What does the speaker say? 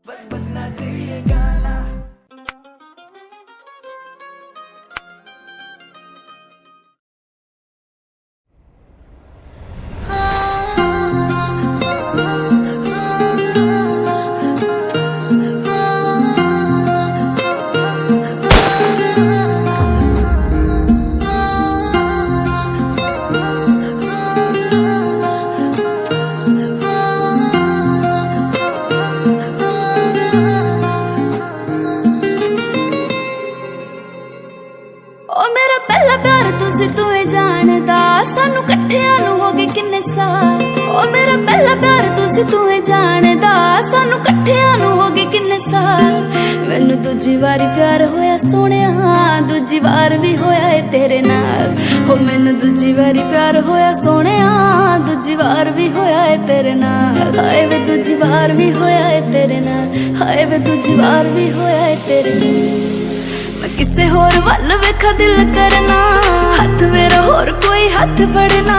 बस बजना चाहिए गाना। ओ मेरा पहला प्यार तुसी तुए जानदा सानू कट्ठियां नू हो गए किन्ने साल। ओ मेरा पहला प्यार तुसी तुए जानदा सानू कट्ठियां नू हो गए किन्ने साल। मैनू दूजी वारी प्यार होया सोहणिया दूजी वार भी होया है तेरे नाल। हो मैनू दूजी वारी प्यार होया सोहणिया दूजी वार भी होया है तेरे नाल। हाय वे दूजी वार भी होया है तेरे नाल। हाय वे दूजी वार भी होया है तेरे नाल। किसे होर वल वेखा दिल करना हाथ मेरा होर कोई हाथ फड़ना।